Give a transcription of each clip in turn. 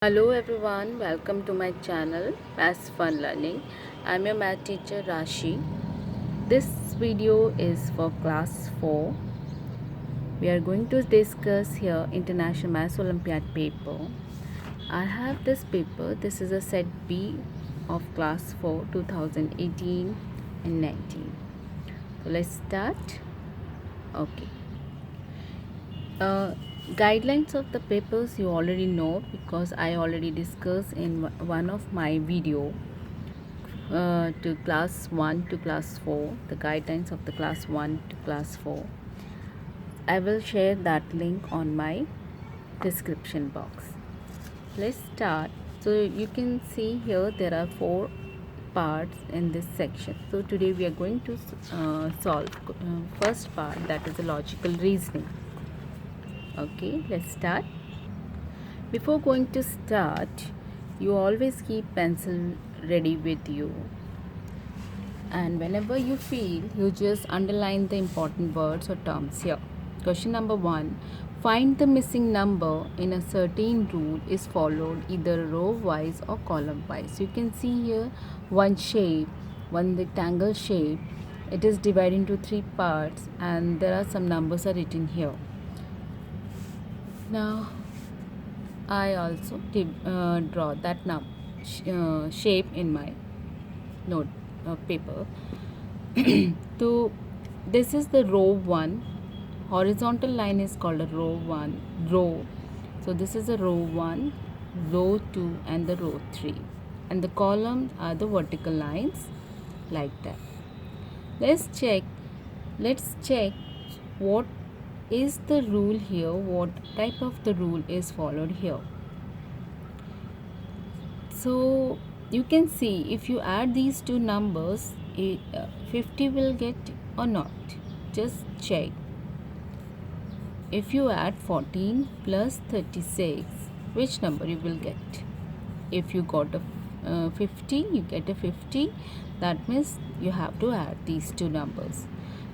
Hello everyone, welcome to my channel Maths Fun Learning. I'm your math teacher Rashi. This video is for class 4. We are going to discuss here International Maths Olympiad paper. I have this paper. This is a set B of class 4 2018 and 19. So let's start. Okay. Guidelines of the papers you already know because I already discussed in one of my video to class 1 to class 4, the guidelines of the class 1 to class 4. I will share that link on my description box. Let's start. So you can see here there are 4 parts in this section. So today we are going to solve first part, that is the logical reasoning. Okay, let's start. Before going to start, you always keep pencil ready with you, and whenever you feel, you just underline the important words or terms here. Question number 1: find the missing number in a certain rule is followed either row wise or column wise. You can see here one shape, one rectangle shape. It is divided into 3 parts and there are some numbers are written here. Now I also draw that shape in my note paper. So this is the row 1. Horizontal line is called a row. So this is a row 1, row 2 and the row 3. And the columns are the vertical lines like that. Let's check what is the rule here, what type of the rule is followed here. So you can see if you add these two numbers, 50 will get or not. Just check. If you add 14 plus 36, which number you will get? If you got a 50, you get a 50. That means you have to add these two numbers.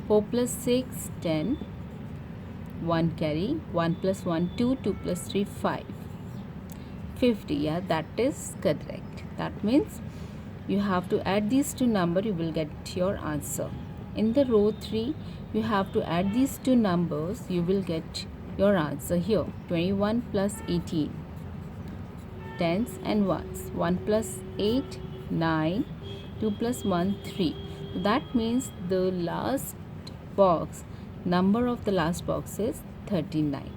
4 plus 6, 10. 1 carry. 1 plus 1, 2. 2 plus 3, 5. 50. Yeah, that is correct. That means you have to add these two numbers, you will get your answer. In the row 3, you have to add these two numbers, you will get your answer here. 21 plus 18. Tens and ones. 1 plus 8, 9. 2 plus 1, 3. So that means the last box, number of the last box is 39.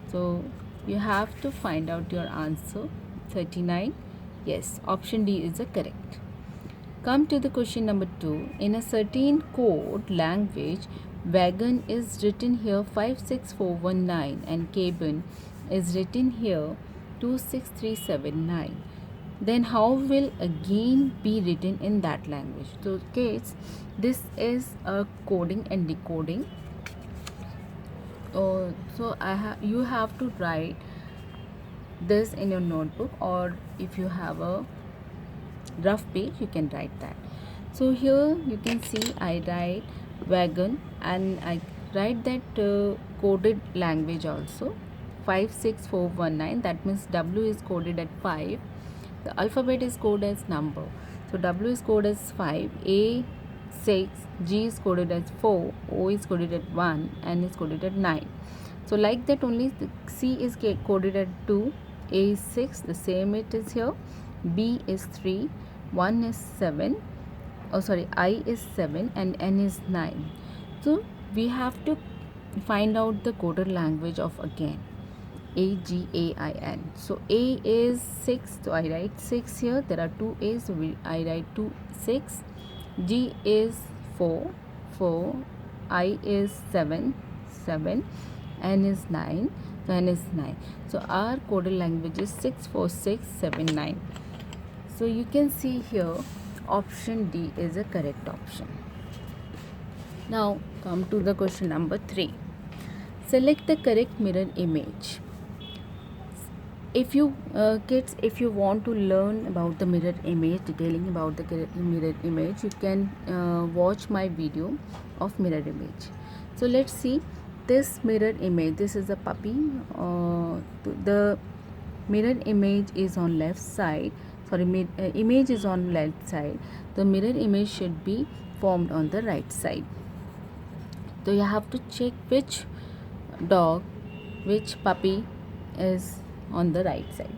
So you have to find out your answer. 39. Yes, option D is the correct. Come to the question number 2. In a certain code language, wagon is written here 56419 and cabin is written here 26379. Then how will again be written in that language? So kids, this is a coding and decoding. So you have to write this in your notebook, or if you have a rough page you can write that. So here you can see I write wagon and I write that coded language also 56419. That means W is coded at 5, the alphabet is coded as number. So W is coded as 5, A 6, G is coded as 4, O is coded at 1, N is coded at 9. So like that only, the C is coded at 2, A is 6, the same it is here, B is 3, 1 is 7, I is 7 and N is 9. So we have to find out the coded language of again AGAIN. So A is 6, so I write 6 here. There are 2 A's, so I write 2 6. G is 4, I is 7, N is 9, so N is 9. So our coded language is 64679. So you can see here option D is a correct option. Now come to the question number 3. Select the correct mirror image. If you kids, if you want to learn about the mirror image, detailing about the mirror image, you can watch my video of mirror image. So let's see this mirror image. This is a puppy. The mirror image is on left side, sorry, image is on left side, the mirror image should be formed on the right side. So you have to check which dog, which puppy is on the right side.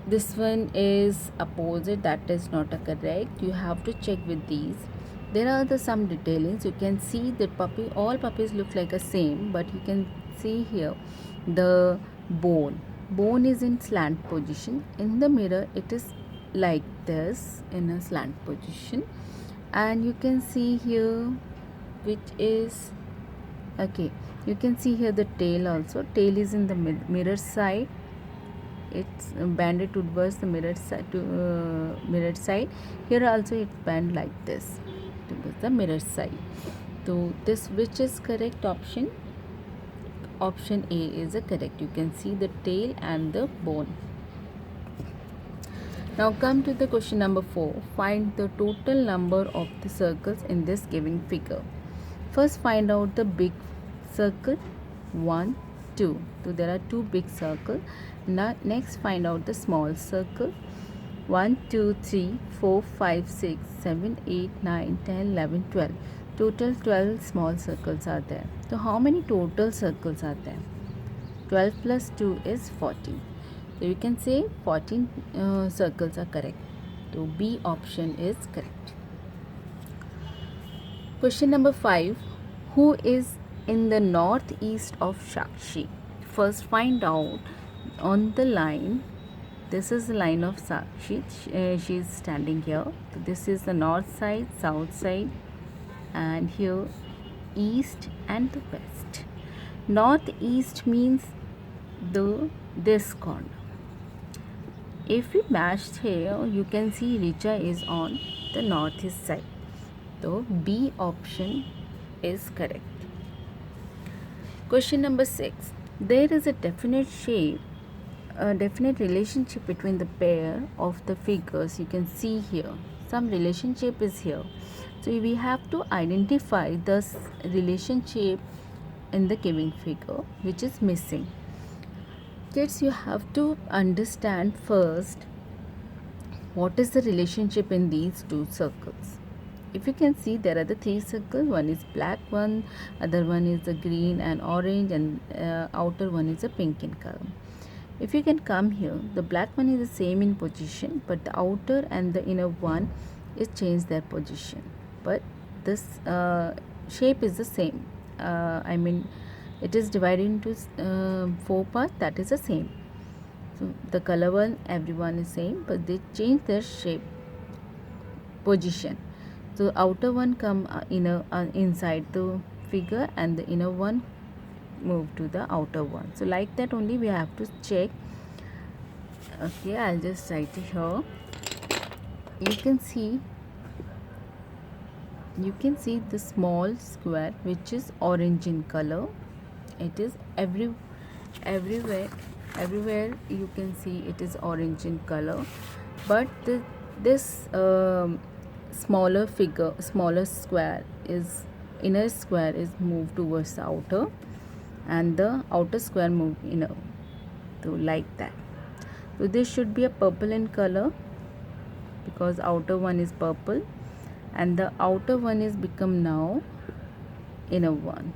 This one is opposite, that is not a correct. You have to check with these. There are some detailings. You can see that all puppies look like a same, but you can see here the bone is in slant position. In the mirror it is like this, in a slant position, and you can see here which is okay. You can see here the tail also. Tail is in the mirror side. It's banded towards the mirror side. Here also it's bent like this towards the mirror side. So this, which is correct option? Option A is a correct. You can see the tail and the bone. Now come to the question number 4. Find the total number of the circles in this given figure. First find out the big circle, 1, 2. So there are 2 big circles. Now next find out the small circle, 1, 2, 3, 4, 5, 6, 7, 8, 9, 10, 11, 12. Total 12 small circles are there. So how many total circles are there? 12 plus 2 is 14. So you can say 14 circles are correct. So B option is correct. Question number 5. Who is in the northeast of Sakshi? First find out on the line. This is the line of Sakshi. She is standing here. So this is the north side, south side, and here east and the west. Northeast means this corner. If we matched here, you can see Richa is on the northeast side. So B option is correct. Question number 6. There is a definite relationship between the pair of the figures. You can see here some relationship is here. So we have to identify this relationship in the given figure which is missing. Kids, you have to understand first what is the relationship in these 2 circles. If you can see, there are the 3 circles. One is black one, other one is the green and orange, and outer one is a pink in color. If you can come here, the black one is the same in position, but the outer and the inner one is changed their position. But this shape is the same. It is divided into 4 parts. That is the same. So the color one, everyone is same, but they change their shape, position. So outer one come inside the figure, and the inner one move to the outer one. So like that only we have to check. Okay, I'll just write it here. You can see the small square which is orange in color. It is everywhere you can see it is orange in color, but this smaller square is inner square is moved towards the outer, and the outer square moved inner. So like that. So this should be a purple in color because outer one is purple, and the outer one is become now inner one.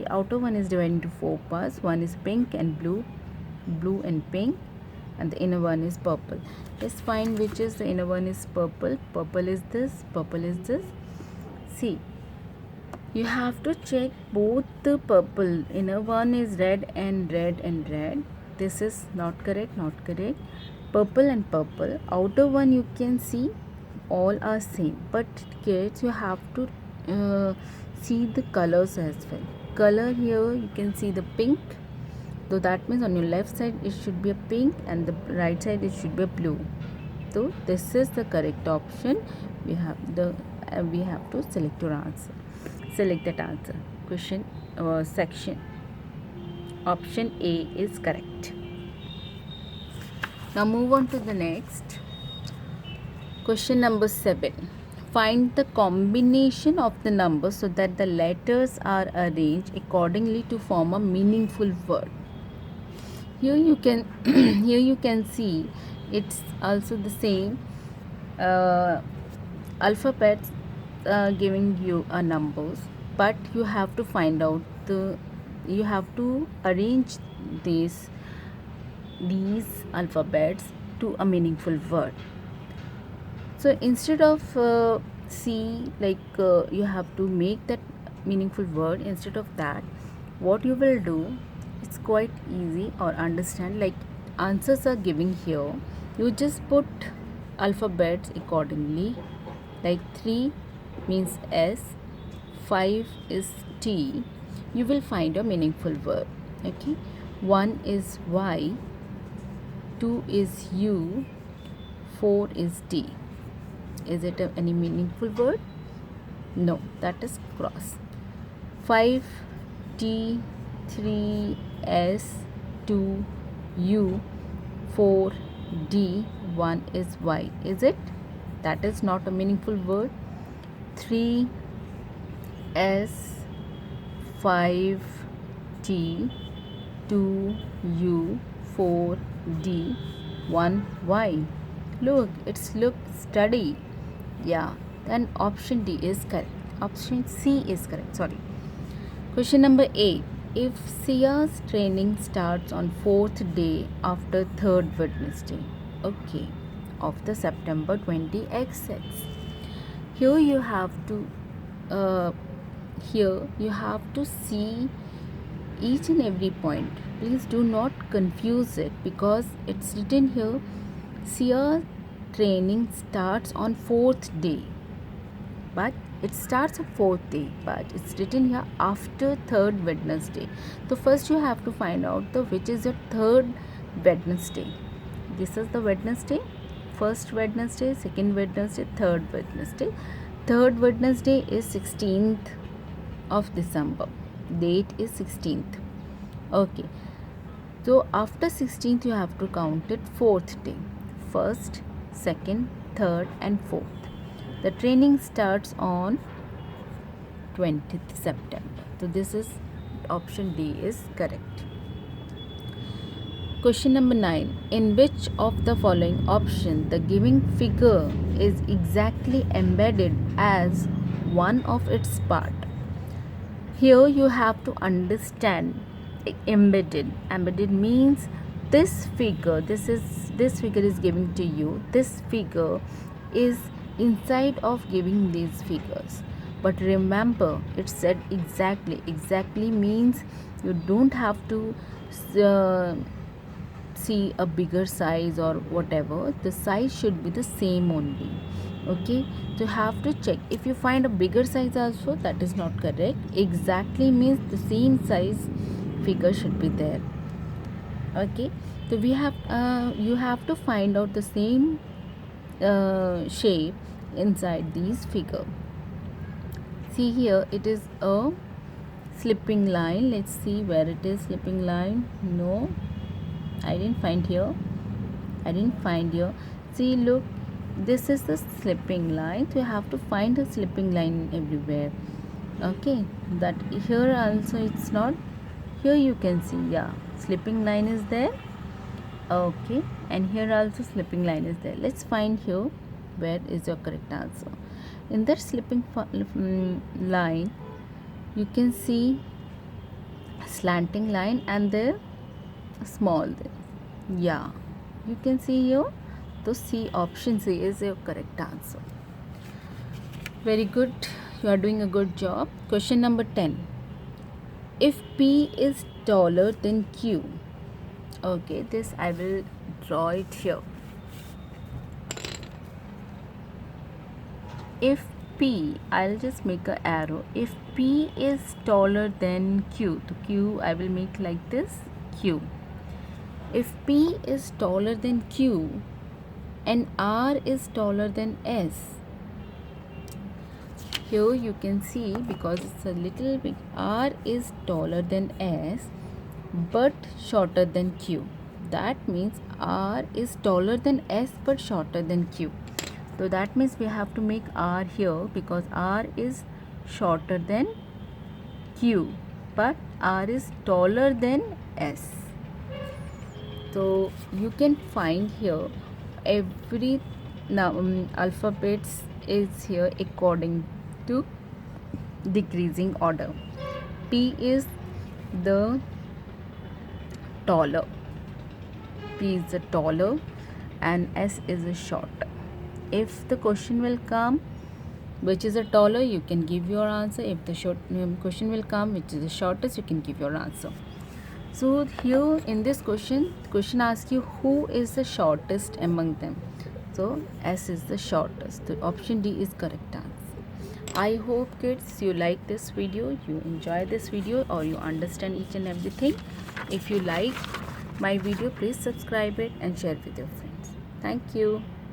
Outer one is divided into 4 parts. One is pink and blue and pink, and the inner one is purple. Let's find which is the inner one is purple. Purple is this, purple is this. See, you have to check both the purple. Inner one is red and red and red. This is not correct. Purple and purple. Outer one you can see all are same, but kids, you have to see the colors as well. Color here you can see the pink. So that means on your left side it should be a pink, and the right side it should be a blue. So this is the correct option. We have to select your answer. Select that answer. Question section. Option A is correct. Now move on to the next. Question number 7. Find the combination of the numbers so that the letters are arranged accordingly to form a meaningful word. Here you can here you can see it's also the same alphabets giving you a numbers, but you have to find out you have to arrange these alphabets to a meaningful word. So instead of see like you have to make that meaningful word, instead of that what you will do, it's quite easy or understand, like answers are giving here, you just put alphabets accordingly, like 3 means S, 5 is T, you will find a meaningful word. Okay, 1 is Y, 2 is U, 4 is D. Is it any meaningful word? No, that is cross. 5 T, 3 S, 2 U, 4 D, 1 is Y. Is it? That is not a meaningful word. 3 S, 5 T, 2 U, 4 D, 1 Y. Look, it's look study. Yeah, then option D is correct. Option C is correct. Sorry. Question number 8. If Sia's training starts on 4th day after 3rd Wednesday, okay, of the September 20XX. Here you have to see each and every point. Please do not confuse it because it's written here Sia training starts on 4th day, but it starts on 4th day, but it's written here after 3rd Wednesday. So first you have to find out which is your 3rd Wednesday. This is the Wednesday, first Wednesday, second Wednesday, 3rd Wednesday. 3rd Wednesday is 16th of December. Date is 16th. Okay. So after 16th you have to count it 4th day. First, second, third and fourth. The training starts on 20th September. So this is option D is correct. Question number 9. In which of the following option the given figure is exactly embedded as one of its part? Here you have to understand embedded. Embedded means this figure is given to you. This figure is inside of giving these figures. But remember, it said exactly. Exactly means you don't have to see a bigger size or whatever. The size should be the same only. Okay, so you have to check. If you find a bigger size also, that is not correct. Exactly means the same size figure should be there. Okay, so we have you have to find out the same shape inside these figure. See here, it is a slipping line. Let's see where it is. Slipping line, no, I didn't find here. See, look, this is the slipping line, so you have to find a slipping line everywhere. Okay, that here also it's not. Here you can see, yeah, slipping line is there. Okay, and here also slipping line is there. Let's find here where is your correct answer. In that slipping line you can see slanting line and there small there. Yeah, you can see here. So C, option C is your correct answer. Very good, you are doing a good job. Question number 10. If P is taller than Q, okay, this I will draw it here. If P, I'll just make an arrow. If P is taller than Q, to Q I will make like this, Q. If P is taller than Q and R is taller than S, here you can see, because it's a little big, R is taller than S but shorter than Q. That means R is taller than S but shorter than Q. So that means we have to make R here because R is shorter than Q but R is taller than S. So you can find here every alphabets is here according to decreasing order. P is the taller. P is the taller and S is a short. If the question will come which is a taller, you can give your answer. If the question will come which is the shortest, you can give your answer. So here in this question asks you who is the shortest among them. So S is the shortest. The option D is correct answer. I hope kids you like this video, you enjoy this video, or you understand each and everything. If you like my video, please subscribe it and share with your friends. Thank you.